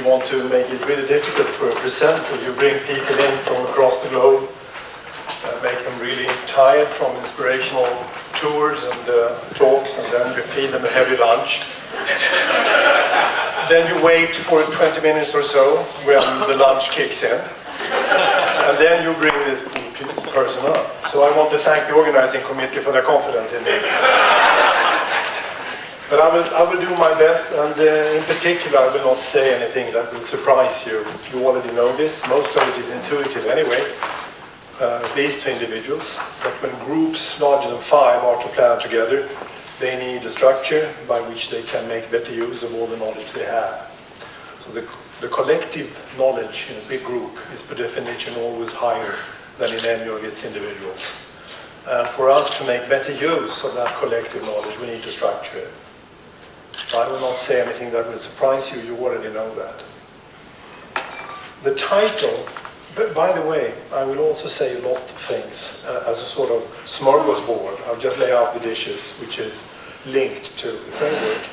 you want to make it really difficult for a presenter, you bring people in from across the globe, make them really tired from inspirational tours and talks, and then you feed them a heavy lunch. Then you wait for 20 minutes or so when the lunch kicks in, and then you bring this person up. So I want to thank the organizing committee for their confidence in me. But I will do my best, and in particular I will not say anything that will surprise you. You already know this. Most of it is intuitive anyway, at least to individuals. But when groups larger than 5 are to plan together, they need a structure by which they can make better use of all the knowledge they have. So the collective knowledge in a big group is per definition always higher than in any of its individuals. And for us to make better use of that collective knowledge, we need to structure it. I will not say anything that will surprise you, you already know that. The title, by the way, I will also say a lot of things as a sort of smorgasbord. I'll just lay out the dishes, which is linked to the framework.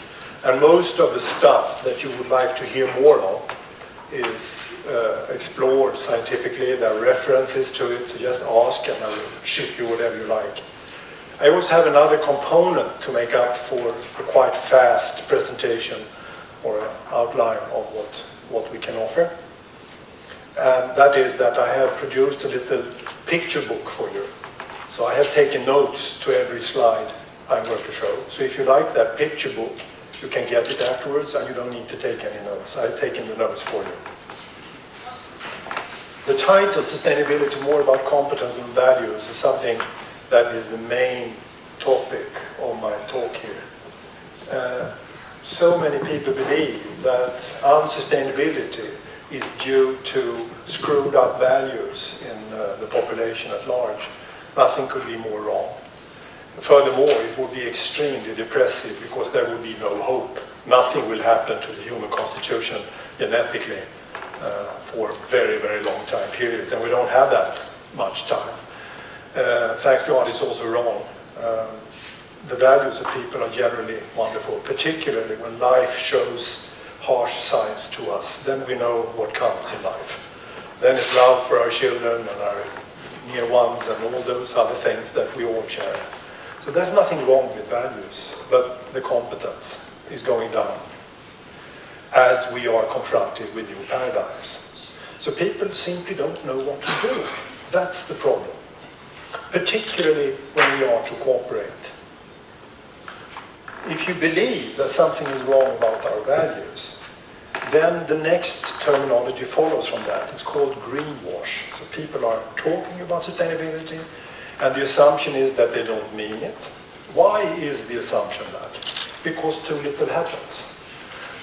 And most of the stuff that you would like to hear more of is explored scientifically. There are references to it, so just ask and I will ship you whatever you like. I also have another component to make up for a quite fast presentation or an outline of what we can offer. And that is that I have produced a little picture book for you. So I have taken notes to every slide I'm going to show. So if you like that picture book, you can get it afterwards and you don't need to take any notes. I've taken the notes for you. The title, Sustainability, More About Competence and Values, is something that is the main topic of my talk here. So many people believe that unsustainability is due to screwed up values in the population at large. Nothing could be more wrong. Furthermore, it would be extremely depressive because there would be no hope. Nothing will happen to the human constitution genetically for very, very long time periods, and we don't have that much time. Thanks God, it's also wrong. The values of people are generally wonderful, particularly when life shows harsh sides to us. Then we know what counts in life. Then it's love for our children and our near ones and all those other things that we all share. So there's nothing wrong with values, but the competence is going down as we are confronted with new paradigms. So people simply don't know what to do. That's the problem, particularly when we are to cooperate. If you believe that something is wrong about our values, then the next terminology follows from that. It's called greenwash. So people are talking about sustainability, and the assumption is that they don't mean it. Why is the assumption that? Because too little happens.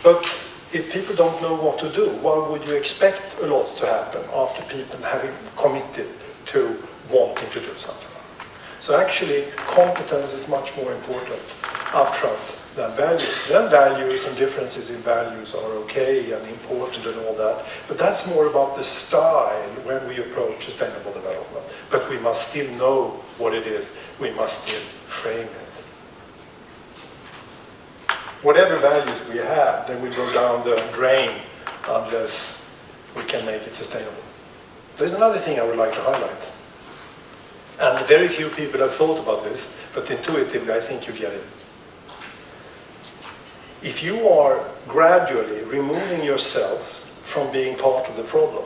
But if people don't know what to do, why would you expect a lot to happen after people having committed to wanting to do something? So actually, competence is much more important upfront than values. Then values and differences in values are okay and important and all that, but that's more about the style when we approach sustainable development. But we must still know what it is, we must still frame it. Whatever values we have, then we go down the drain unless we can make it sustainable. There's another thing I would like to highlight. And very few people have thought about this, but intuitively I think you get it. If you are gradually removing yourself from being part of the problem,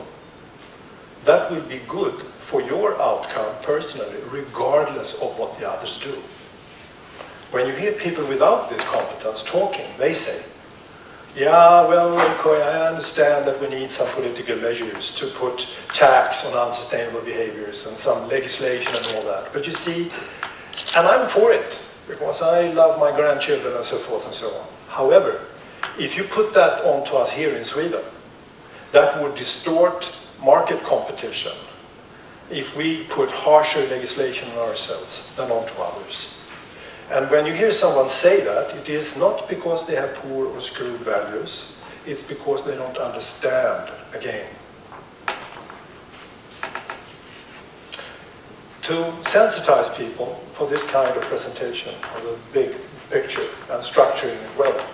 that will be good for your outcome personally, regardless of what the others do. When you hear people without this competence talking, they say, yeah, well, okay, I understand that we need some political measures to put tax on unsustainable behaviors and some legislation and all that. But you see, and I'm for it, because I love my grandchildren and so forth and so on. However, if you put that onto us here in Sweden, that would distort market competition if we put harsher legislation on ourselves than onto others. And when you hear someone say that, it is not because they have poor or screwed values, it's because they don't understand a game. To sensitize people for this kind of presentation of a big picture and structuring it well,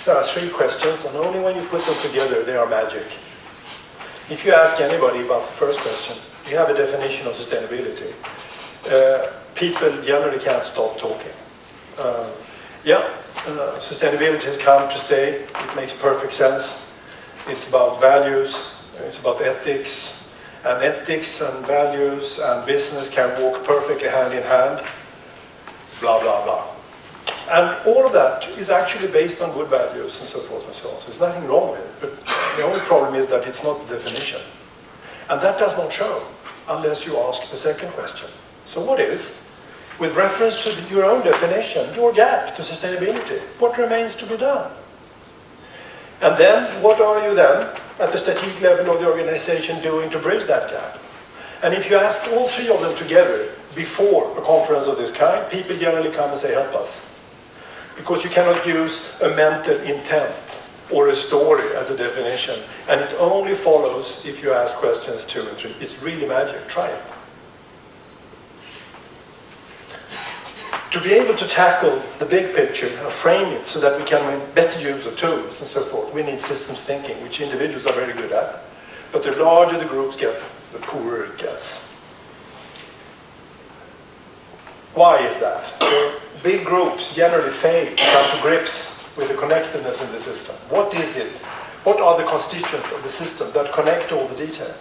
There are 3 questions, and only when you put them together, they are magic. If you ask anybody about the first question, you have a definition of sustainability. People generally can't stop talking. Sustainability has come to stay. It makes perfect sense. It's about values, it's about ethics, and ethics and values and business can walk perfectly hand in hand, blah, blah, blah. And all of that is actually based on good values and so forth and so on. So there's nothing wrong with it, but the only problem is that it's not the definition. And that does not show unless you ask the second question. So what is, with reference to your own definition, your gap to sustainability? What remains to be done? And then, what are you then, at the strategic level of the organization, doing to bridge that gap? And if you ask all 3 of them together before a conference of this kind, people generally come and say, help us. Because you cannot use a mental intent or a story as a definition. And it only follows if you ask questions 2 and 3. It's really magic. Try it. To be able to tackle the big picture and frame it so that we can make better use of tools and so forth, we need systems thinking, which individuals are very good at. But the larger the groups get, the poorer it gets. Why is that? So big groups generally fail to come to grips with the connectedness in the system. What is it? What are the constituents of the system that connect all the detail?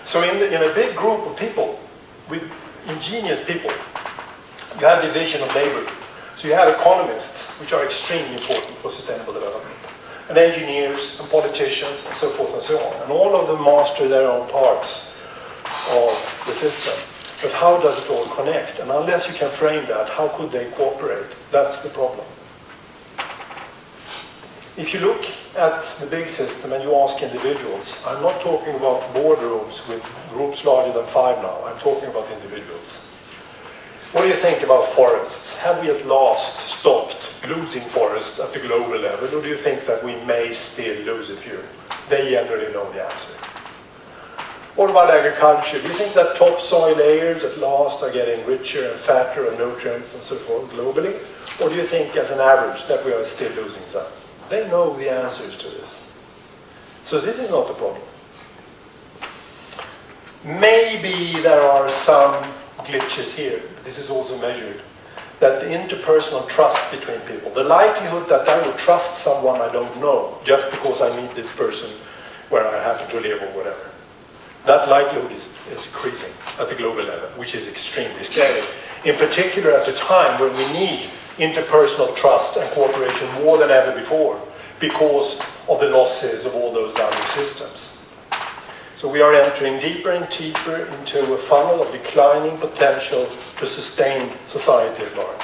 So in a big group of people, with ingenious people, you have division of labor. So you have economists, which are extremely important for sustainable development, and engineers and politicians and so forth and so on. And all of them master their own parts of the system. But how does it all connect? And unless you can frame that, how could they cooperate? That's the problem. If you look at the big system and you ask individuals, I'm not talking about boardrooms with groups larger than 5 now, I'm talking about individuals. What do you think about forests? Have we at last stopped losing forests at the global level, or do you think that we may still lose a few? They generally know the answer. What about agriculture? Do you think that topsoil layers at last are getting richer and fatter and nutrients and so forth globally? Or do you think as an average that we are still losing some? They know the answers to this. So this is not the problem. Maybe there are some glitches here. This is also measured. That the interpersonal trust between people, the likelihood that I will trust someone I don't know just because I meet this person where I happen to live or whatever, that likelihood is decreasing at the global level, which is extremely scary. In particular at a time when we need interpersonal trust and cooperation more than ever before because of the losses of all those other systems. So we are entering deeper and deeper into a funnel of declining potential to sustain society at large.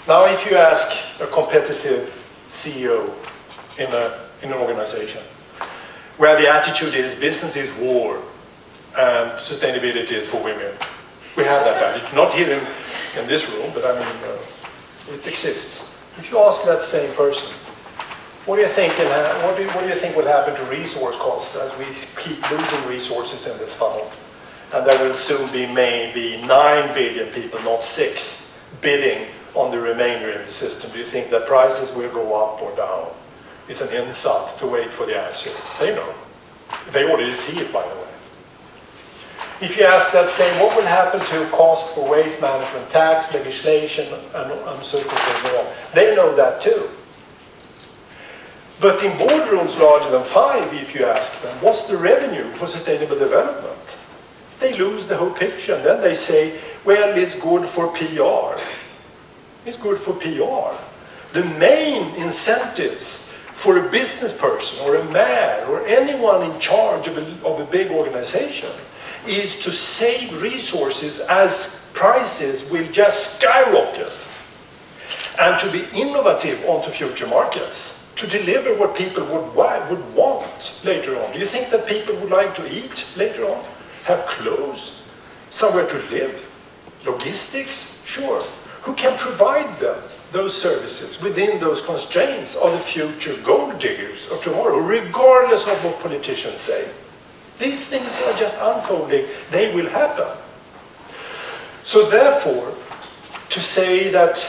Now if you ask a competitive CEO in an organization, where the attitude is business is war and sustainability is for women. We have that attitude, not here in this room, but I mean, it exists. If you ask that same person, what do you think will happen to resource costs as we keep losing resources in this funnel? And there will soon be maybe 9 billion people, not 6, bidding on the remainder in the system. Do you think that prices will go up or down? It's an insult to wait for the answer. They know. They already see it, by the way. If you ask that same, what will happen to costs for waste management, tax, legislation, and so forth and so on? They know that too. But in boardrooms larger than 5, if you ask them, what's the revenue for sustainable development? They lose the whole picture, and then they say, well, it's good for PR. It's good for PR. The main incentives for a business person or a mayor or anyone in charge of a big organization is to save resources as prices will just skyrocket, and to be innovative onto future markets, to deliver what people would want later on. Do you think that people would like to eat later on? Have clothes? Somewhere to live? Logistics? Sure. Who can provide them those services within those constraints of the future gold diggers of tomorrow, regardless of what politicians say? These things are just unfolding. They will happen. So therefore, to say that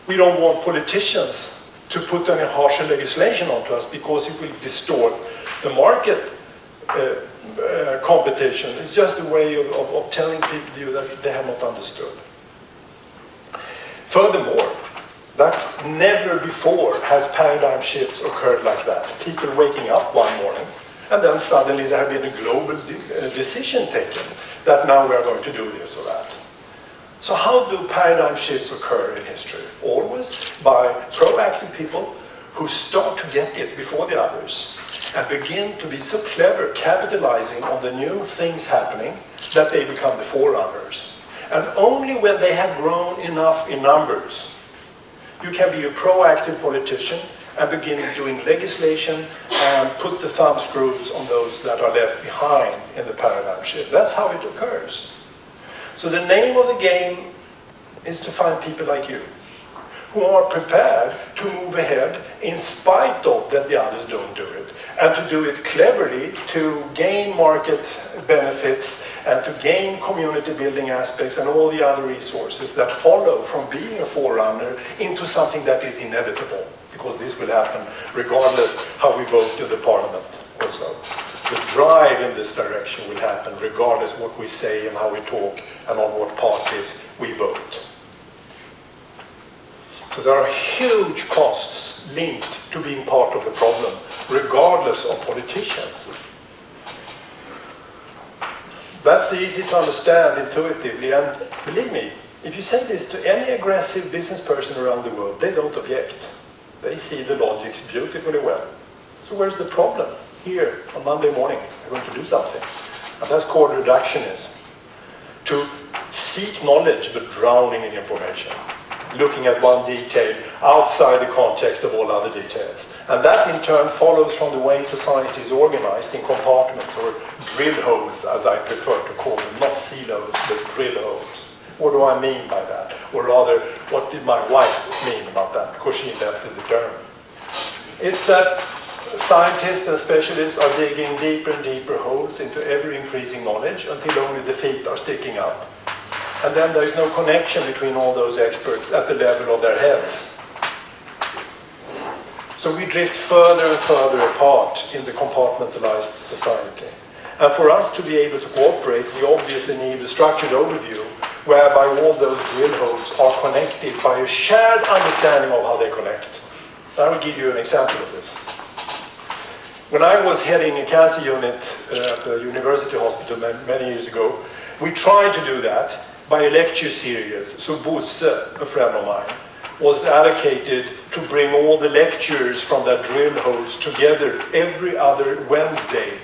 We don't want politicians to put any harsher legislation onto us because it will distort the market competition. It's just a way of telling people that they have not understood. Furthermore, that never before has paradigm shifts occurred like that. People waking up one morning and then suddenly there have been a global decision taken that now we are going to do this or that. So how do paradigm shifts occur in history? Always by proactive people who start to get it before the others and begin to be so clever, capitalizing on the new things happening, that they become the forerunners. And only when they have grown enough in numbers, you can be a proactive politician and begin doing legislation and put the thumb screws on those that are left behind in the paradigm shift. That's how it occurs. So the name of the game is to find people like you, who are prepared to move ahead in spite of that the others don't do it, and to do it cleverly to gain market benefits and to gain community building aspects and all the other resources that follow from being a forerunner into something that is inevitable, because this will happen regardless how we vote in the parliament also. The drive in this direction will happen regardless what we say and how we talk and on what parties we vote. So there are huge costs linked to being part of the problem, regardless of politicians. That's easy to understand intuitively, and believe me, if you say this to any aggressive business person around the world, they don't object. They see the logics beautifully well. So where's the problem? Here, on Monday morning, we're going to do something. And that's called reductionism. To seek knowledge but drowning in information. Looking at one detail outside the context of all other details. And that in turn follows from the way society is organized in compartments or drill holes, as I prefer to call them. Not silos, but drill holes. What do I mean by that? Or rather, what did my wife mean about that? Because she invented the term. It's that scientists and specialists are digging deeper and deeper holes into ever increasing knowledge until only the feet are sticking up. And then there is no connection between all those experts at the level of their heads. So we drift further and further apart in the compartmentalized society. And for us to be able to cooperate, we obviously need a structured overview whereby all those drill holes are connected by a shared understanding of how they connect. I will give you an example of this. When I was heading a cancer unit at the university hospital many years ago, we tried to do that by a lecture series. So Bosse, a friend of mine, was allocated to bring all the lecturers from their drill holes together every other Wednesday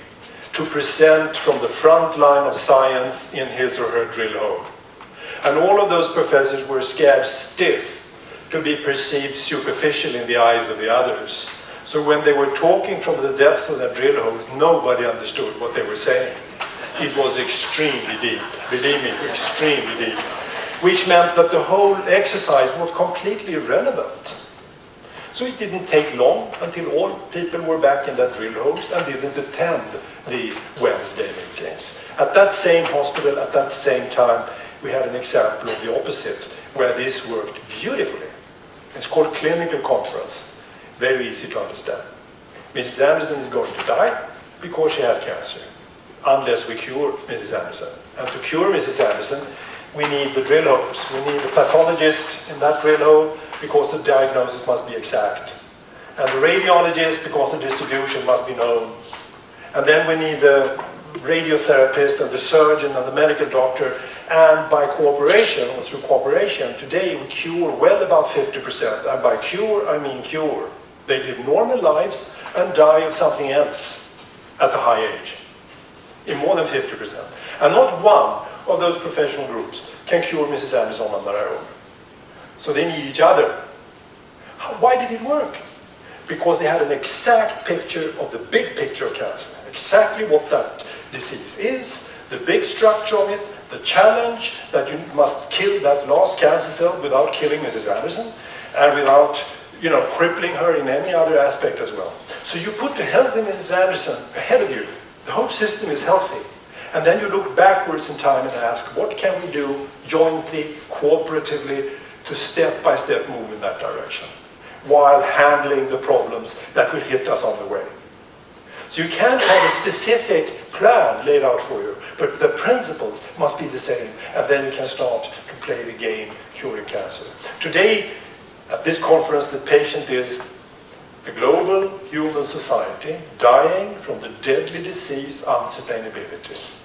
to present from the front line of science in his or her drill hole. And all of those professors were scared stiff to be perceived superficial in the eyes of the others. So when they were talking from the depth of their drill hole, nobody understood what they were saying. It was extremely deep, believe me, extremely deep. Which meant that the whole exercise was completely irrelevant. So it didn't take long until all people were back in their drill holes and didn't attend these Wednesday meetings. At that same hospital, at that same time, we had an example of the opposite, where this worked beautifully. It's called clinical conference. Very easy to understand. Mrs. Anderson is going to die because she has cancer, unless we cure Mrs. Anderson. And to cure Mrs. Anderson, we need the drill holes. We need the pathologist in that drill hole because the diagnosis must be exact. And the radiologist because the distribution must be known. And then we need the radiotherapist and the surgeon and the medical doctor. And by cooperation, or through cooperation, today we cure well above 50%. And by cure, I mean cure. They live normal lives and die of something else at a high age. In more than 50%. And not one of those professional groups can cure Mrs. Anderson on their own. So they need each other. Why did it work? Because they had an exact picture of the big picture of cancer. Exactly what that disease is, the big structure of it, the challenge that you must kill that last cancer cell without killing Mrs. Anderson and without, crippling her in any other aspect as well. So you put the healthy Mrs. Anderson ahead of you. The whole system is healthy. And then you look backwards in time and ask, what can we do jointly, cooperatively, to step-by-step move in that direction, while handling the problems that will hit us on the way. So you can't have a specific plan laid out for you, but the principles must be the same, and then you can start to play the game curing cancer. Today, at this conference, the patient is the global human society dying from the deadly disease unsustainability.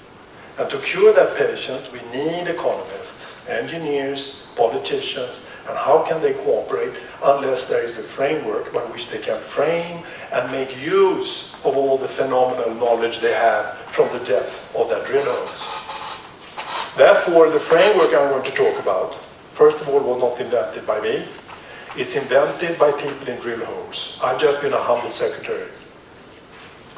And to cure that patient, we need economists, engineers, politicians, and how can they cooperate unless there is a framework by which they can frame and make use of all the phenomenal knowledge they have from the depth of their drill holes. Therefore, the framework I'm going to talk about, first of all, was not invented by me. It's invented by people in drill holes. I've just been a humble secretary.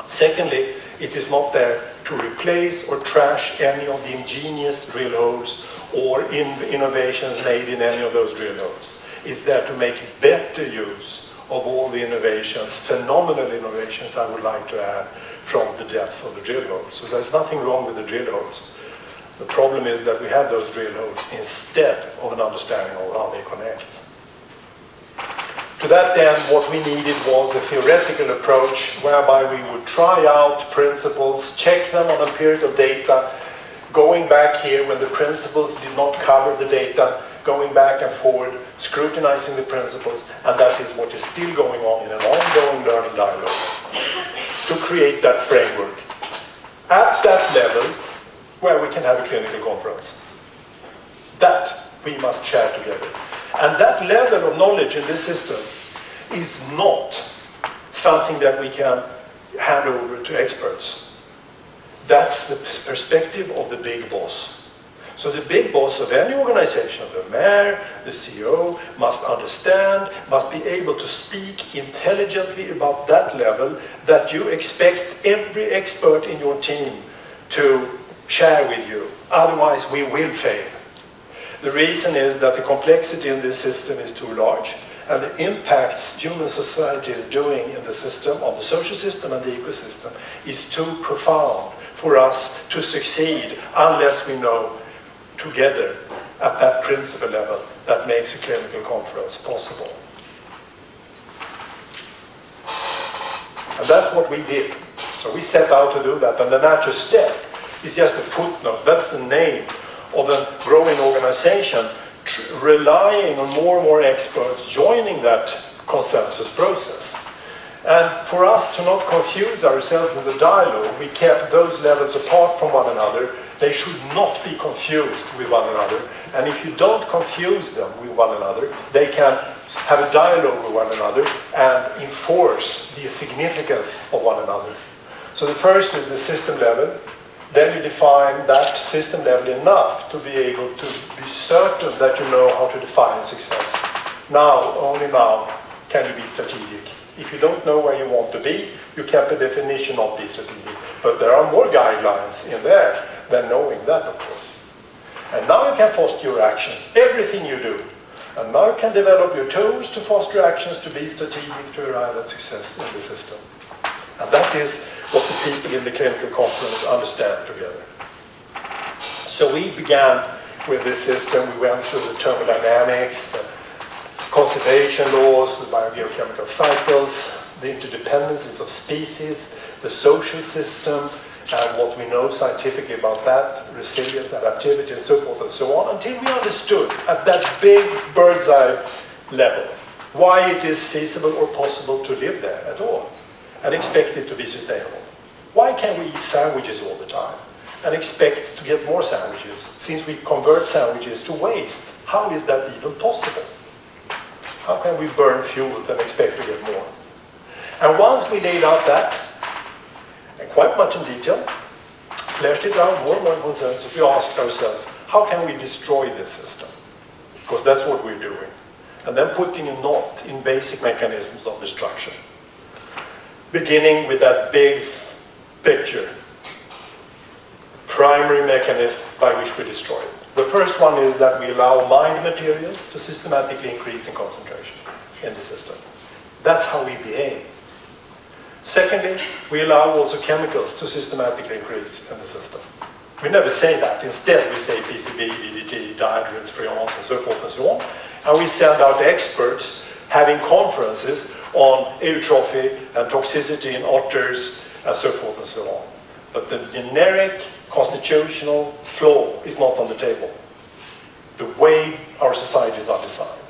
Secondly, it is not there to replace or trash any of the ingenious drill holes or innovations made in any of those drill holes. It's there to make better use of all the innovations, phenomenal innovations I would like to add from the depth of the drill holes. So there's nothing wrong with the drill holes. The problem is that we have those drill holes instead of an understanding of how they connect. To that end, what we needed was a theoretical approach whereby we would try out principles, check them on empirical data, going back here when the principles did not cover the data, going back and forward, scrutinizing the principles, and that is what is still going on in an ongoing learning dialogue, to create that framework at that level where we can have a clinical conference. That we must share together. And that level of knowledge in this system is not something that we can hand over to experts. That's the perspective of the big boss. So the big boss of any organization, the mayor, the CEO, must understand, must be able to speak intelligently about that level that you expect every expert in your team to share with you. Otherwise, we will fail. The reason is that the complexity in this system is too large, and the impacts human society is doing in the system, on the social system and the ecosystem, is too profound for us to succeed unless we know together at that principle level that makes a clinical conference possible. And that's what we did. So we set out to do that, and the natural step is just a footnote. That's the name of a growing organization relying on more and more experts joining that consensus process. And for us to not confuse ourselves in the dialogue, we kept those levels apart from one another. They should not be confused with one another. And if you don't confuse them with one another, they can have a dialogue with one another and enforce the significance of one another. So the first is the system level. Then you define that system level enough to be able to be certain that you know how to define success. Now, only now, can you be strategic. If you don't know where you want to be, you can't by definition not be strategic. But there are more guidelines in there than knowing that, of course. And now you can foster your actions, everything you do. And now you can develop your tools to foster actions to be strategic to arrive at success in the system. And that is what the people in the clinical conference understand together. So we began with this system. We went through the thermodynamics, the conservation laws, the biogeochemical cycles, the interdependencies of species, the social system, and what we know scientifically about that, resilience, adaptivity, and so forth and so on, until we understood at that big bird's eye level why it is feasible or possible to live there at all and expect it to be sustainable. Why can't we eat sandwiches all the time and expect to get more sandwiches since we convert sandwiches to waste? How is that even possible? How can we burn fuels and expect to get more? And once we laid out that, and quite much in detail, fleshed it out more and more in consensus, we asked ourselves, how can we destroy this system? Because that's what we're doing. And then putting a knot in basic mechanisms of destruction. Beginning with that big picture. Primary mechanisms by which we destroy it. The first one is that we allow mined materials to systematically increase in concentration in the system. That's how we behave. Secondly, we allow also chemicals to systematically increase in the system. We never say that. Instead, we say PCB, DDT, dihydrogens, freons, and so forth and so on. And we send out experts having conferences on eutrophy and toxicity in otters, and so forth and so on. But the generic constitutional flaw is not on the table. The way our societies are designed.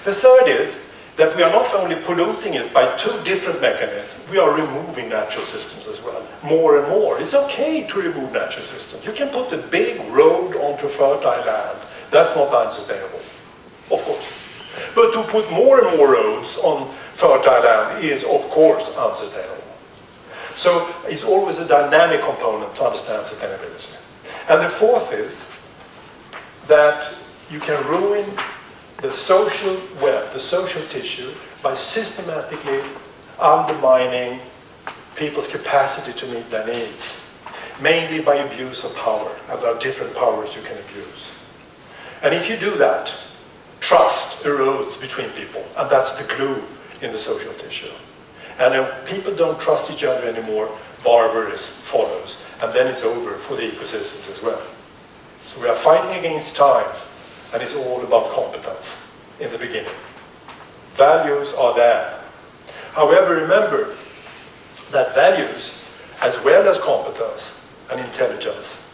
The third is that we are not only polluting it by two different mechanisms, we are removing natural systems as well, more and more. It's okay to remove natural systems. You can put a big road onto fertile land. That's not unsustainable, of course. But to put more and more roads on fertile land is, of course, unsustainable. So it's always a dynamic component to understand sustainability. And the fourth is that you can ruin the social web, the social tissue, by systematically undermining people's capacity to meet their needs, mainly by abuse of power, and there are different powers you can abuse. And if you do that, trust erodes between people, and that's the glue in the social tissue. And if people don't trust each other anymore, barbarism follows, and then it's over for the ecosystems as well. So we are fighting against time, and it's all about competence in the beginning. Values are there. However, remember that values, as well as competence and intelligence,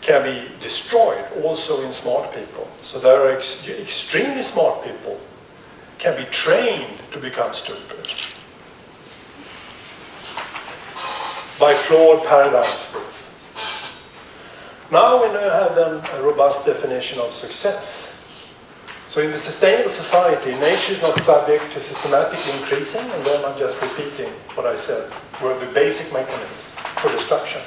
can be destroyed also in smart people. So there are extremely smart people can be trained to become stupid by flawed paradigms, for instance. Now we have then a robust definition of success. So in the sustainable society, nature is not subject to systematically increasing, and then I'm just repeating what I said, were the basic mechanisms for destruction.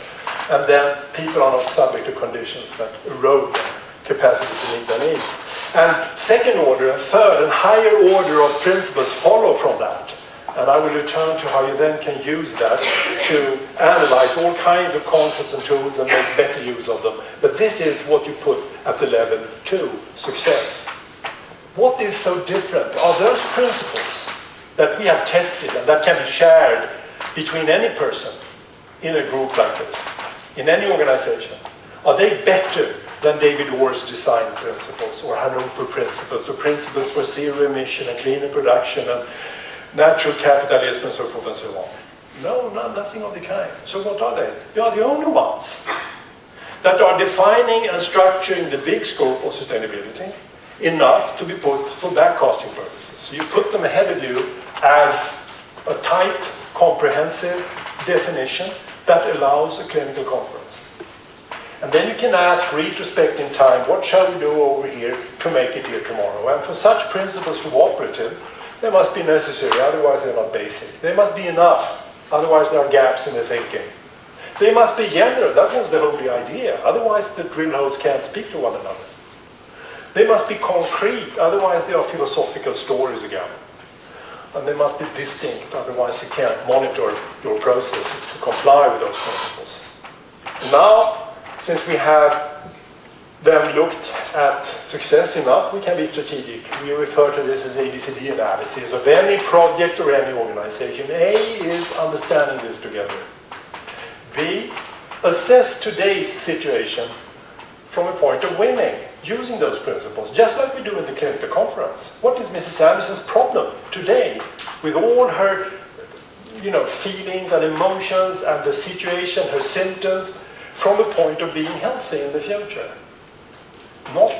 And then people are not subject to conditions that erode their capacity to meet their needs. And second order, and third, and higher order of principles follow from that. And I will return to how you then can use that to analyze all kinds of concepts and tools and make better use of them. But this is what you put at the level 2, success. What is so different? Are those principles that we have tested and that can be shared between any person in a group like this, in any organization, are they better than David Orr's design principles or Hannover principles or principles for zero emission and cleaner production and natural capitalism and so forth and so on? No, nothing of the kind. So what are they? They are the only ones that are defining and structuring the big scope of sustainability enough to be put for backcasting purposes. So you put them ahead of you as a tight, comprehensive definition that allows a clinical conference. And then you can ask, retrospect in time, what shall we do over here to make it here tomorrow? And for such principles to be operative, they must be necessary, otherwise they're not basic. They must be enough, otherwise there are gaps in the thinking. They must be general, that was the holy idea, otherwise the drill holes can't speak to one another. They must be concrete, otherwise they are philosophical stories again. And they must be distinct, otherwise you can't monitor your processes to comply with those principles. And now, since we have then looked at success enough, we can be strategic. We refer to this as ABCD analysis of any project or any organization. A is understanding this together. B, assess today's situation from a point of winning, using those principles, just like we do in the clinical conference. What is Mrs. Anderson's problem today with all her feelings and emotions and the situation, her symptoms, from a point of being healthy in the future? Not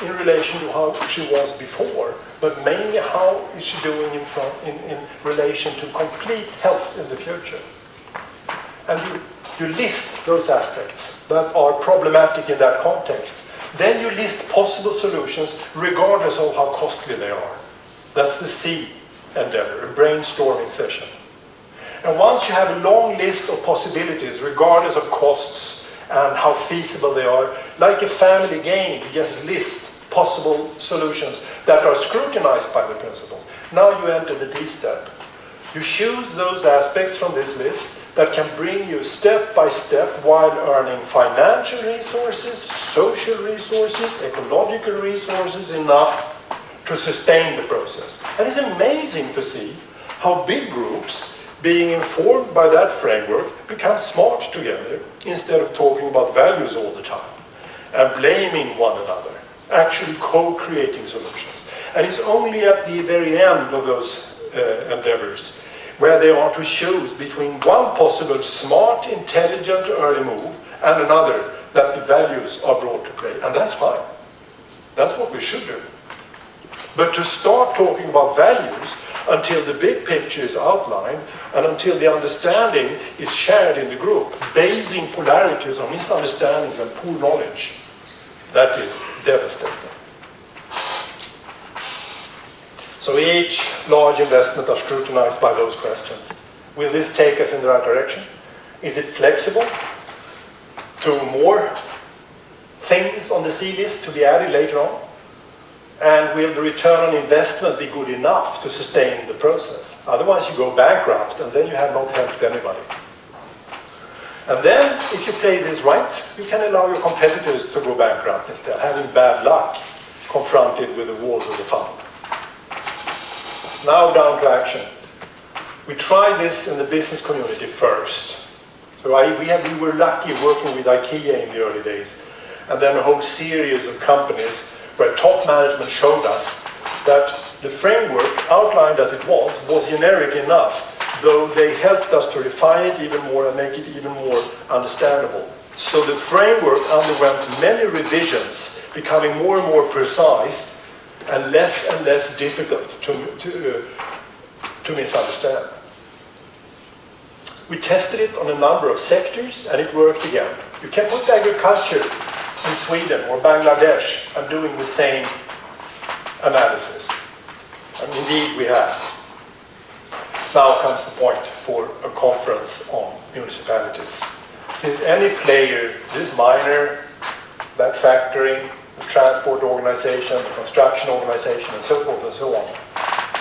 in relation to how she was before, but mainly how is she doing in relation to complete health in the future. And you list those aspects that are problematic in that context. Then you list possible solutions regardless of how costly they are. That's the C endeavor, a brainstorming session. And once you have a long list of possibilities regardless of costs and how feasible they are, like a family game, you just list possible solutions that are scrutinized by the principles. Now you enter the D step. You choose those aspects from this list that can bring you step by step while earning financial resources, social resources, ecological resources enough to sustain the process. And it's amazing to see how big groups being informed by that framework, become smart together instead of talking about values all the time and blaming one another, actually co-creating solutions. And it's only at the very end of those endeavors where they are to choose between one possible smart, intelligent, early move and another that the values are brought to play. And that's fine. That's what we should do. But to start talking about values until the big picture is outlined and until the understanding is shared in the group, basing polarities on misunderstandings and poor knowledge, that is devastating. So each large investment are scrutinized by those questions. Will this take us in the right direction? Is it flexible to more things on the C list to be added later on? And will the return on investment be good enough to sustain the process? Otherwise you go bankrupt and then you have not helped anybody. And then, if you play this right, you can allow your competitors to go bankrupt instead, having bad luck confronted with the walls of the fund. Now down to action. We tried this in the business community first. So we were lucky working with IKEA in the early days, and then a whole series of companies where top management showed us that the framework, outlined as it was generic enough, though they helped us to refine it even more and make it even more understandable. So the framework underwent many revisions, becoming more and more precise and less difficult to misunderstand. We tested it on a number of sectors and it worked again. You can put agriculture in Sweden or Bangladesh and doing the same analysis. And indeed we have. Now comes the point for a conference on municipalities. Since any player, this miner, that factory, the transport organization, the construction organization, and so forth and so on,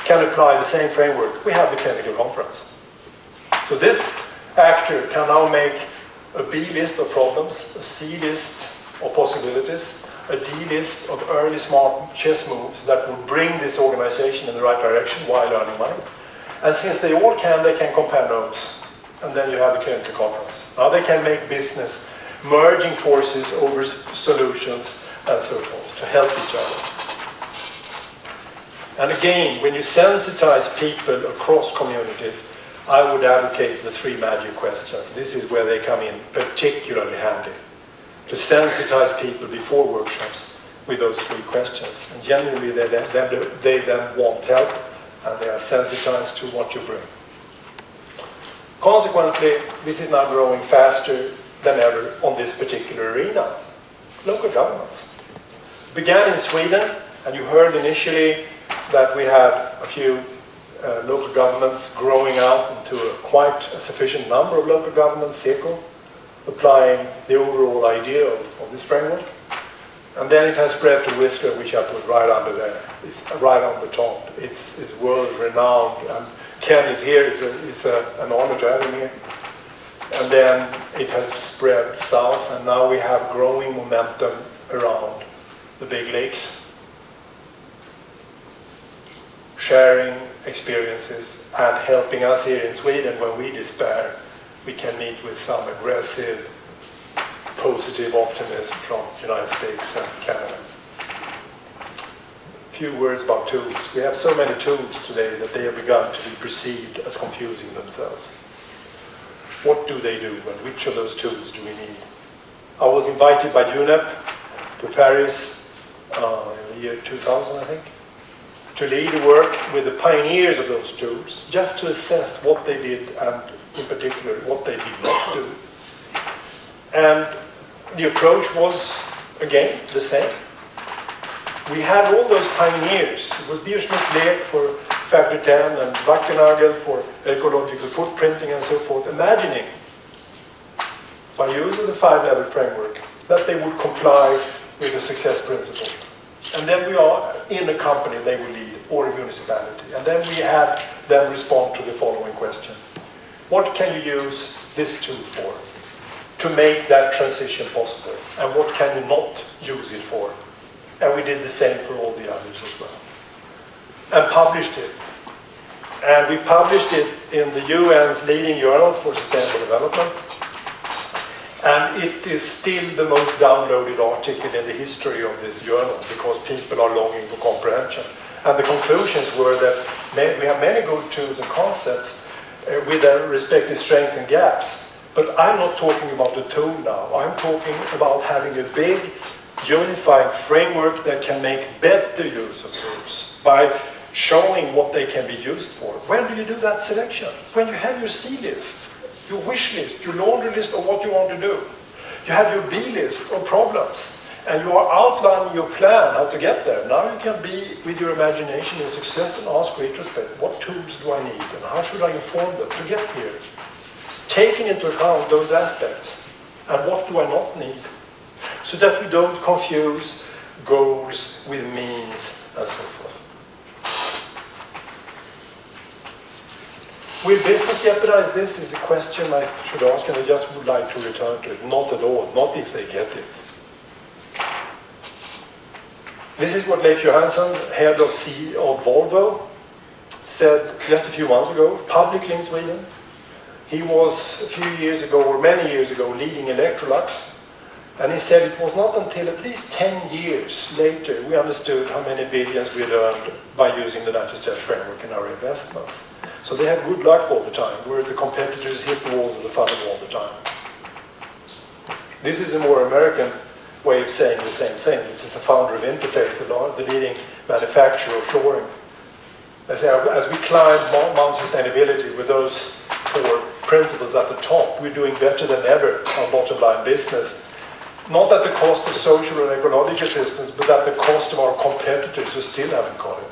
can apply the same framework, we have the clinical conference. So this actor can now make a B list of problems, a C list of possibilities, a D list of early smart chess moves that will bring this organization in the right direction while earning money. And since they all can, they can compare notes. And then you have the clinical conference. Now they can make business, merging forces over solutions and so forth to help each other. And again, when you sensitize people across communities, I would advocate the 3 magic questions. This is where they come in particularly handy. To sensitize people before workshops with those 3 questions. And generally they then want help and they are sensitized to what you bring. Consequently, this is now growing faster than ever on this particular arena. Local governments. It began in Sweden, and you heard initially that we had a few local governments growing out into quite a sufficient number of local governments, SECO, applying the overall idea of this framework. And then it has spread to Whistler, which I put right under there. It's right on the top. It's world-renowned, and Ken is here. It's an honor to have him here. And then it has spread south, and now we have growing momentum around the big lakes, sharing experiences and helping us here in Sweden when we despair. We can meet with some aggressive, positive optimism from the United States and Canada. A few words about tools. We have so many tools today that they have begun to be perceived as confusing themselves. What do they do, and which of those tools do we need? I was invited by UNEP to Paris in the year 2000, I think, to lead the work with the pioneers of those tools, just to assess what they did and in particular what they did not do. And the approach was, again, the same. We had all those pioneers. It was Biersmith-Leek for Factor 10 and Wackenagel for ecological footprinting and so forth, imagining, by use of the 5-level framework, that they would comply with the success principles. And then we are in a company they will lead, or a municipality. And then we had them respond to the following question. What can you use this tool for to make that transition possible? And what can you not use it for? And we did the same for all the others as well. And published it. And we published it in the UN's leading journal for sustainable development. And it is still the most downloaded article in the history of this journal because people are longing for comprehension. And the conclusions were that we have many good tools and concepts with their respective strengths and gaps. But I'm not talking about the tool now. I'm talking about having a big, unified framework that can make better use of tools by showing what they can be used for. When do you do that selection? When you have your C list, your wish list, your laundry list of what you want to do. You have your B list of problems, and you are outlining your plan how to get there. Now you can be with your imagination in success and ask retrospect, what tools do I need and how should I inform them to get here? Taking into account those aspects, and what do I not need? So that we don't confuse goals with means and so forth. Will business jeopardize this is a question I should ask, and I just would like to return to it. Not at all, not if they get it. This is what Leif Johansson, head of Volvo, said just a few months ago, publicly in Sweden. He was a few years ago, or many years ago, leading Electrolux. And he said it was not until at least 10 years later we understood how many billions we had earned by using the United States framework in our investments. So they had good luck all the time, whereas the competitors hit the walls of the funnel all the time. This is a more American way of saying the same thing. This is the founder of Interface, the leading manufacturer of flooring. As we climb Mount Sustainability with those 4 principles at the top, we're doing better than ever on bottom line business. Not at the cost of social and ecological assistance, but at the cost of our competitors who still haven't got it.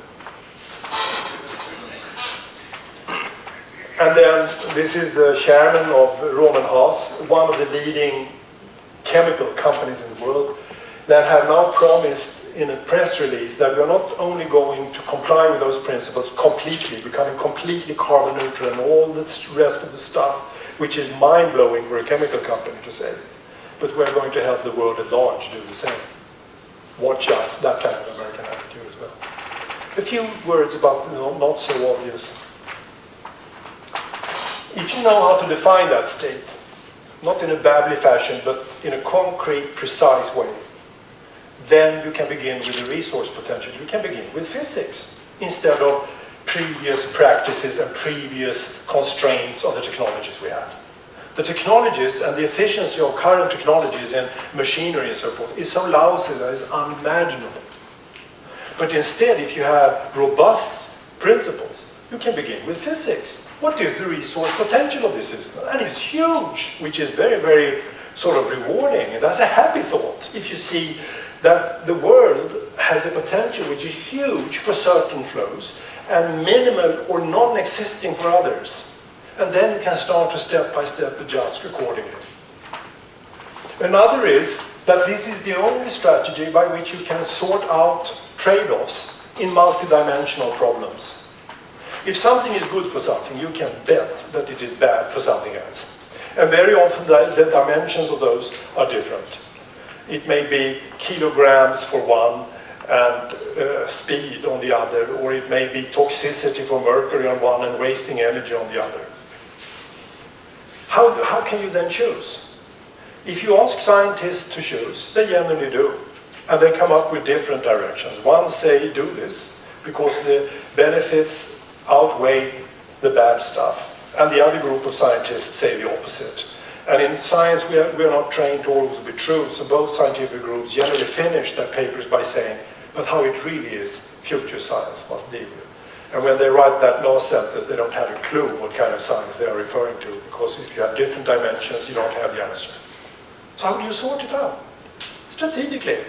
And then this is the chairman of Roman Haas, one of the leading chemical companies in the world, that have now promised in a press release that we're not only going to comply with those principles completely, becoming completely carbon neutral and all the rest of the stuff, which is mind-blowing for a chemical company to say, but we're going to help the world at large do the same. Watch us, that kind of American attitude as well. A few words about the not so obvious. If you know how to define that state, not in a babbly fashion, but in a concrete, precise way, then you can begin with the resource potential. You can begin with physics instead of previous practices and previous constraints of the technologies we have. The technologies and the efficiency of current technologies and machinery and so forth is so lousy that it's unimaginable. But instead, if you have robust principles, you can begin with physics. What is the resource potential of this system? And it's huge, which is very, very sort of rewarding. And that's a happy thought if you see that the world has a potential which is huge for certain flows and minimal or non-existing for others. And then you can start to step by step adjust accordingly. Another is that this is the only strategy by which you can sort out trade-offs in multidimensional problems. If something is good for something, you can bet that it is bad for something else. And very often the dimensions of those are different. It may be kilograms for one and speed on the other, or it may be toxicity for mercury on one and wasting energy on the other. How can you then choose? If you ask scientists to choose, they generally do. And they come up with different directions. One say do this because the benefits outweigh the bad stuff. And the other group of scientists say the opposite. And in science, we are not trained to always be true. So both scientific groups generally finish their papers by saying, but how it really is, future science must deal with. And when they write that last sentence, they don't have a clue what kind of science they are referring to, because if you have different dimensions, you don't have the answer. So how do you sort it out? Strategically.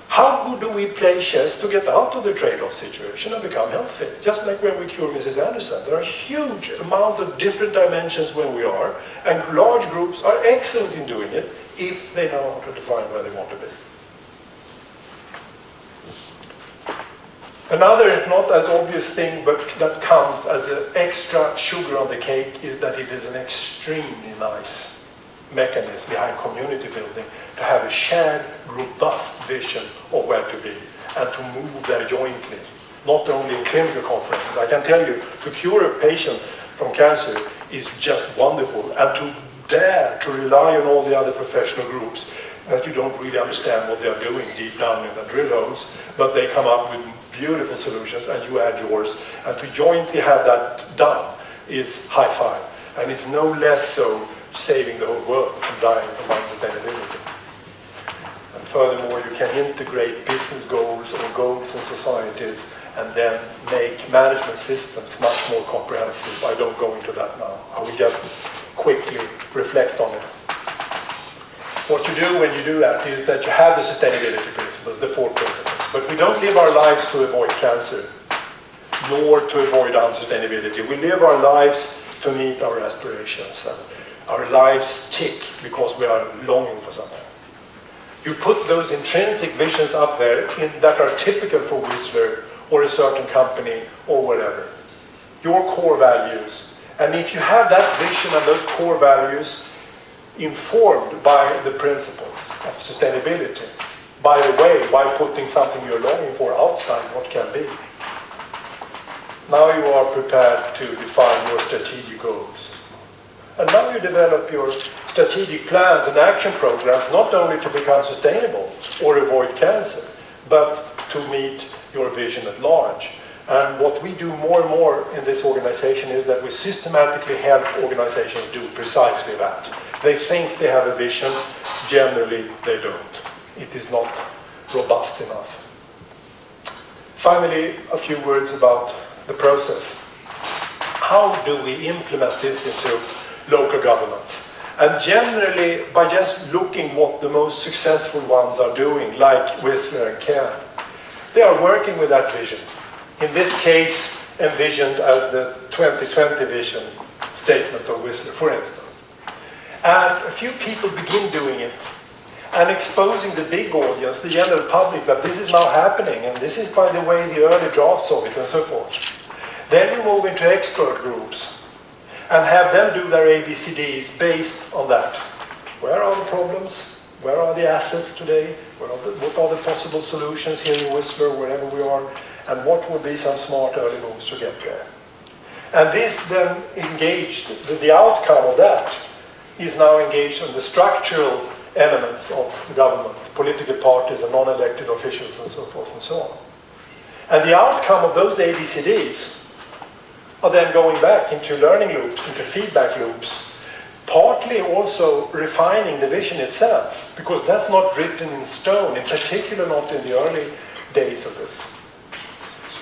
How do we play chess to get out of the trade-off situation and become healthy? Just like when we cure Mrs. Anderson. There are a huge amount of different dimensions where we are, and large groups are excellent in doing it if they know how to define where they want to be. Another not as obvious thing, but that comes as an extra sugar on the cake, is that it is an extremely nice mechanism behind community building to have a shared, robust vision of where to be and to move there jointly. not only in clinical conferences. I can tell you, to cure a patient from cancer is just wonderful, and to dare to rely on all the other professional groups that you don't really understand what they're doing deep down in the drill holes, but they come up with beautiful solutions and you add yours, and to jointly have that done is high five, and it's no less so saving the whole world from dying from unsustainability. And furthermore, you can integrate business goals or goals in societies and then make management systems much more comprehensive. I don't go into that now. I will just quickly reflect on it. What you do when you do that is that you have the sustainability principles, the 4 principles, but we don't live our lives to avoid cancer, nor to avoid unsustainability. We live our lives to meet our aspirations, and our lives tick because we are longing for something. You put those intrinsic visions up there that are typical for Whistler or a certain company or whatever. Your core values. And if you have that vision and those core values informed by the principles of sustainability, by the way, by putting something you're longing for outside what can be, now you are prepared to define your strategic goals. And now you develop your strategic plans and action programs not only to become sustainable or avoid cancer, but to meet your vision at large. And what we do more and more in this organization is that we systematically help organizations do precisely that. They think they have a vision, generally they don't. It is not robust enough. Finally, a few words about the process. How do we implement this into local governments? And generally, by just looking what the most successful ones are doing, like Whistler and Cairn, they are working with that vision. In this case, envisioned as the 2020 vision statement of Whistler, for instance. And a few people begin doing it and exposing the big audience, the general public, that this is now happening, and this is, by the way, the early drafts of it, and so forth. Then we move into expert groups and have them do their ABCDs based on that. Where are the problems? Where are the assets today? What are the possible solutions here in Whistler, wherever we are? And what would be some smart early moves to get there? And this then engaged, the outcome of that is now engaged in the structural elements of the government, political parties and non-elected officials and so forth and so on. And the outcome of those ABCDs are then going back into learning loops, into feedback loops, partly also refining the vision itself, because that's not written in stone, in particular not in the early days of this.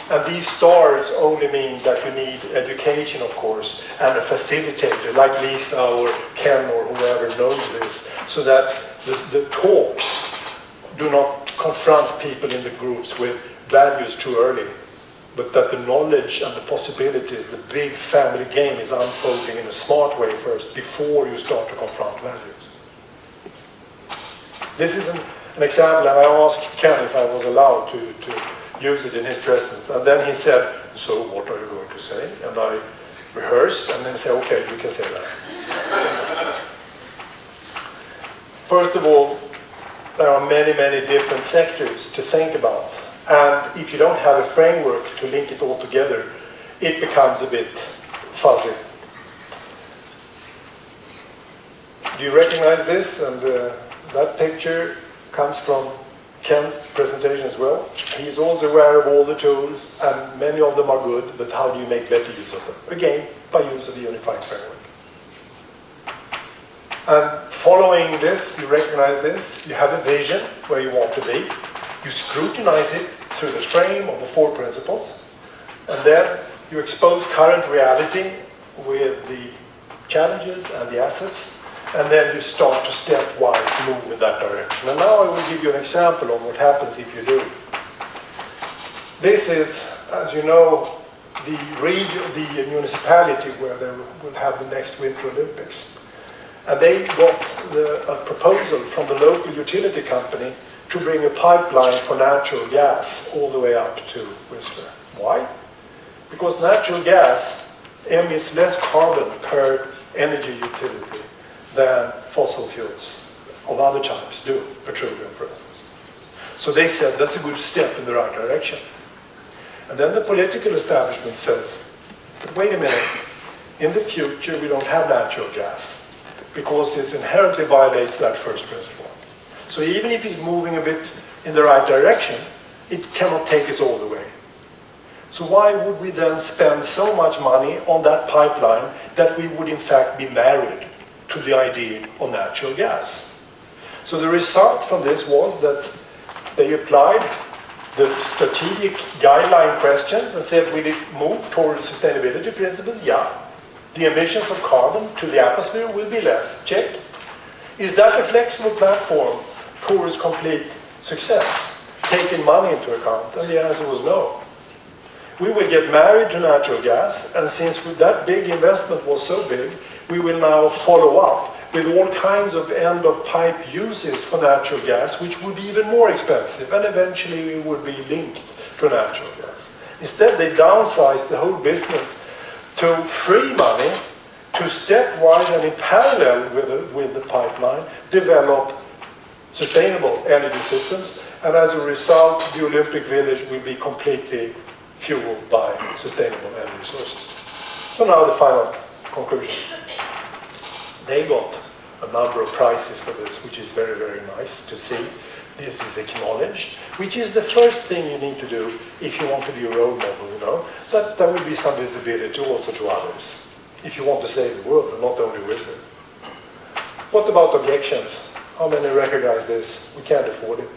And these stars only mean that you need education, of course, and a facilitator like Lisa or Ken or whoever knows this, so that the talks do not confront people in the groups with values too early, but that the knowledge and the possibilities, the big family game is unfolding in a smart way first before you start to confront values. This is an example, and I asked Ken if I was allowed to use it in his presence. And then he said, so what are you going to say? And I rehearsed and then said, okay, you can say that. First of all, there are many, many different sectors to think about. And if you don't have a framework to link it all together, it becomes a bit fuzzy. Do you recognize this? And that picture comes from Ken's presentation as well. He's also aware of all the tools, and many of them are good, but how do you make better use of them? Again, by use of the unified framework. And following this, you recognize this, you have a vision where you want to be, you scrutinize it through the frame of the 4 principles, and then you expose current reality with the challenges and the assets, and then you start to stepwise move in that direction. And now I will give you an example of what happens if you do. This is, as you know, the region, the municipality where they will have the next Winter Olympics. And they got a proposal from the local utility company to bring a pipeline for natural gas all the way up to Whistler. Why? Because natural gas emits less carbon per energy utility than fossil fuels of other types do, petroleum for instance. So they said that's a good step in the right direction. And then the political establishment says, but wait a minute, in the future we don't have natural gas because it inherently violates that first principle. So even if it's moving a bit in the right direction, it cannot take us all the way. So why would we then spend so much money on that pipeline that we would in fact be married to the idea of natural gas? So the result from this was that they applied the strategic guideline questions and said, will it move towards sustainability principles? Yeah. The emissions of carbon to the atmosphere will be less. Check. Is that a flexible platform towards complete success, taking money into account? And the answer was no. We will get married to natural gas, and since that big investment was so big, we will now follow up with all kinds of end-of-pipe uses for natural gas, which would be even more expensive, and eventually we would be linked to natural gas. Instead, they downsized the whole business to free money to stepwise and in parallel with the pipeline, develop sustainable energy systems, and as a result, the Olympic Village will be completely fueled by sustainable energy sources. So now the final conclusion. They got a number of prizes for this, which is very, very nice to see. This is acknowledged, which is the first thing you need to do if you want to be a role model, you know. That there will be some visibility also to others, if you want to save the world and not only wisdom. What about objections? How many recognize this? We can't afford it.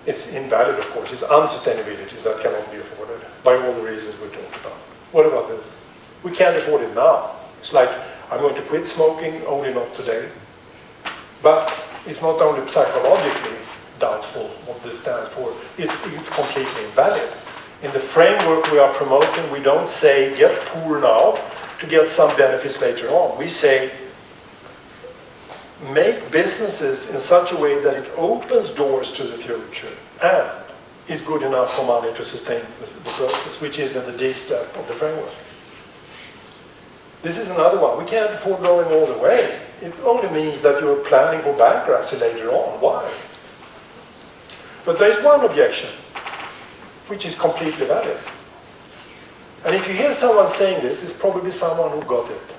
It's invalid, of course. It's unsustainability that cannot be afforded by all the reasons we talked about. What about this? We can't afford it now. It's like, I'm going to quit smoking, only not today. But it's not only psychologically doubtful what this stands for, it's completely invalid. In the framework we are promoting, we don't say get poor now to get some benefits later on. We say make businesses in such a way that it opens doors to the future and is good enough for money to sustain the process, which is in the D step of the framework. This is another one. We can't afford going all the way. It only means that you're planning for bankruptcy later on. Why? But there is one objection, which is completely valid. And if you hear someone saying this, it's probably someone who got it,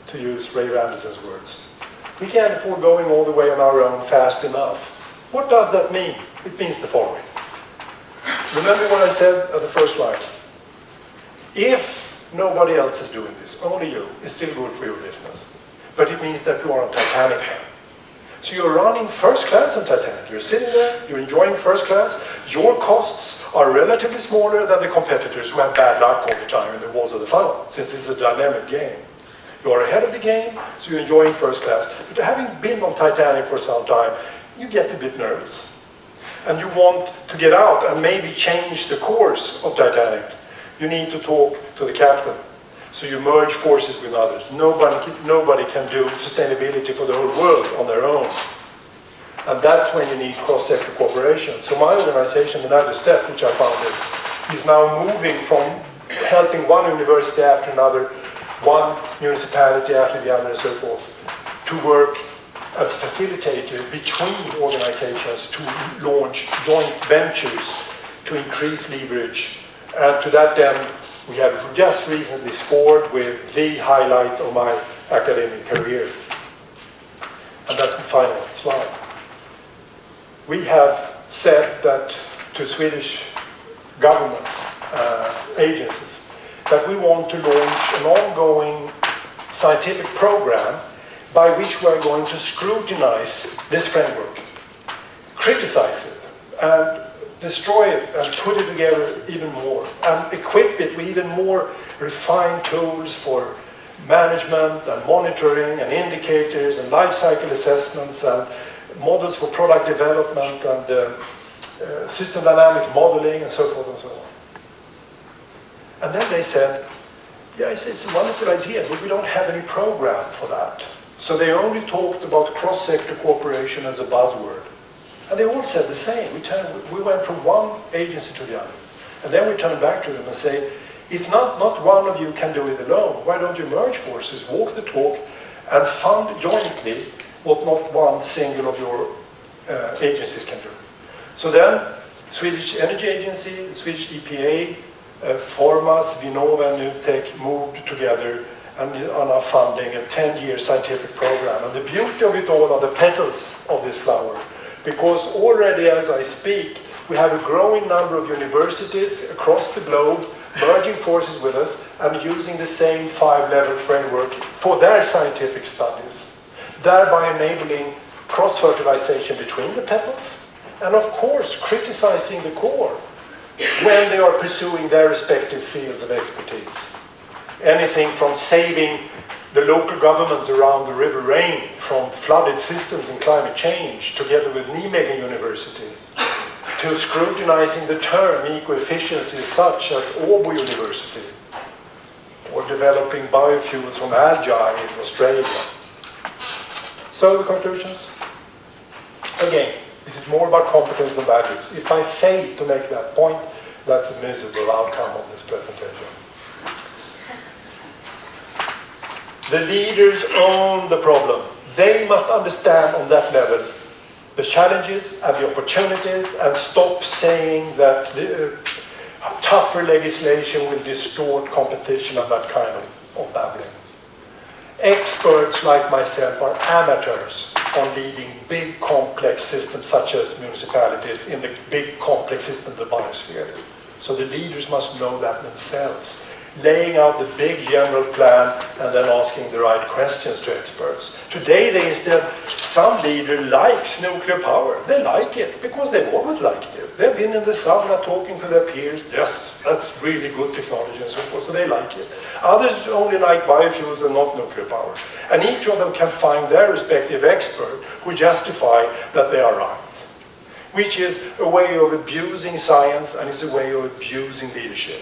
to use Ray Anderson's words. We can't afford going all the way on our own fast enough. What does that mean? It means the following. Remember what I said at the first line. If nobody else is doing this, only you, it's still good for your business. But it means that you are on Titanic now. So you're running first class on Titanic. You're sitting there, you're enjoying first class. Your costs are relatively smaller than the competitors who have bad luck all the time in the walls of the funnel, since it's a dynamic game. You are ahead of the game, so you're enjoying first class. But having been on Titanic for some time, you get a bit nervous. And you want to get out and maybe change the course of Titanic. You need to talk to the captain. So you merge forces with others. Nobody can do sustainability for the whole world on their own. And that's when you need cross-sector cooperation. So my organization, Another Step, which I founded, is now moving from helping one university after another, one municipality after the other, and so forth, to work as a facilitator between organizations to launch joint ventures to increase leverage. And to that end, we have just recently scored with the highlight of my academic career. And that's the final slide. We have said that to Swedish governments, agencies, that we want to launch an ongoing scientific program by which we are going to scrutinize this framework, criticize it, and destroy it and put it together even more, and equip it with even more refined tools for management and monitoring and indicators and life cycle assessments and models for product development and system dynamics modeling and so forth and so on. And then they said, yes, it's a wonderful idea, but we don't have any program for that. So they only talked about cross-sector cooperation as a buzzword. And they all said the same. We went from one agency to the other. And then we turned back to them and say, if not one of you can do it alone, why don't you merge forces, walk the talk, and fund jointly what not one single of your agencies can do. So then Swedish Energy Agency, Swedish EPA, Formas, Vinnova and Nutec moved together and are now funding a 10-year scientific program. And the beauty of it all are the petals of this flower, because already as I speak, we have a growing number of universities across the globe merging forces with us and using the same 5-level framework for their scientific studies, thereby enabling cross-fertilization between the petals and, of course, criticizing the core when they are pursuing their respective fields of expertise. Anything from saving the local governments around the River Rhine from flooded systems and climate change, together with Nijmegen University, to scrutinizing the term eco-efficiency such at Åbo University, or developing biofuels from algae in Australia. So the conclusions? Again, this is more about competence than values. If I fail to make that point, that's a miserable outcome of this presentation. The leaders own the problem. They must understand on that level the challenges and the opportunities and stop saying that tougher legislation will distort competition and that kind of babbling. Experts like myself are amateurs on leading big complex systems such as municipalities in the big complex system of the biosphere. So the leaders must know that themselves. Laying out the big general plan and then asking the right questions to experts. Today they instead, some leader likes nuclear power. They like it because they've always liked it. They've been in the sauna talking to their peers. Yes, that's really good technology and so forth, so they like it. Others only like biofuels and not nuclear power. And each of them can find their respective expert who justify that they are right. Which is a way of abusing science and is a way of abusing leadership.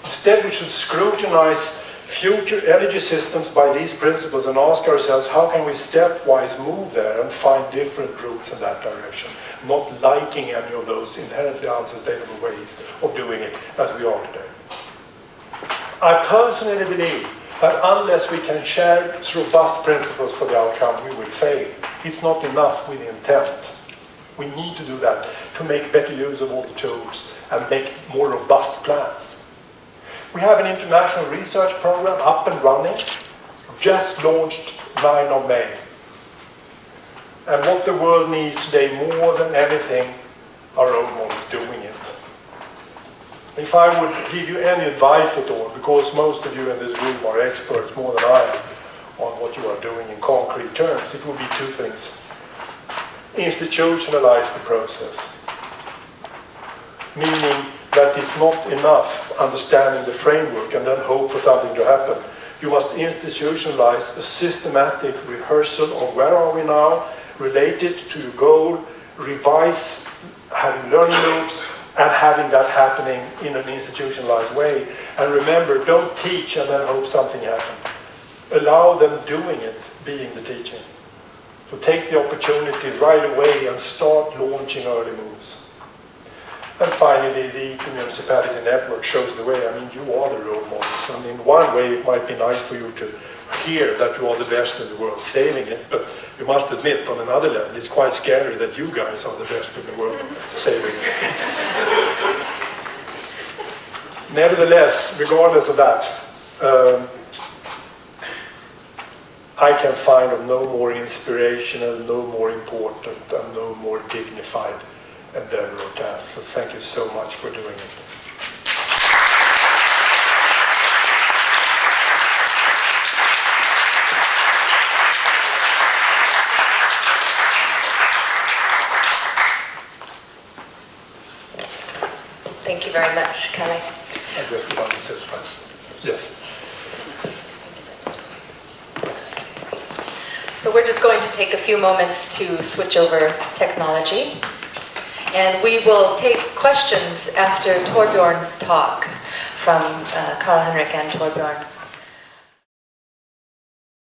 Instead, we should scrutinize future energy systems by these principles and ask ourselves, how can we stepwise move there and find different routes in that direction, not liking any of those inherently unsustainable ways of doing it as we are today. I personally believe that unless we can share robust principles for the outcome, we will fail. It's not enough with intent. We need to do that to make better use of all the tools and make more robust plans. We have an international research program up and running, just launched 9 of May. And what the world needs today more than anything are role models doing it. If I would give you any advice at all, because most of you in this room are experts more than I am on what you are doing in concrete terms, it would be 2 things. Institutionalize the process, meaning that it's not enough understanding the framework and then hope for something to happen. You must institutionalize a systematic rehearsal of where are we now, relate it to your goal, revise, having learning loops, and having that happening in an institutionalized way. And remember, don't teach and then hope something happens. Allow them doing it, being the teaching. So take the opportunity right away and start launching early moves. And finally, the municipality network shows the way. I mean, you are the role models. And in one way, it might be nice for you to hear that you are the best in the world saving it, but you must admit, on another level, it's quite scary that you guys are the best in the world saving it. Nevertheless, regardless of that, I can find of no more inspirational, no more important, and no more dignified endeavor or task. So thank you so much for doing it. Thank you very much, Kalle. I just want to say yes. So we're just going to take a few moments to switch over technology. And we will take questions after Torbjörn's talk from Karl Henrik and Torbjörn.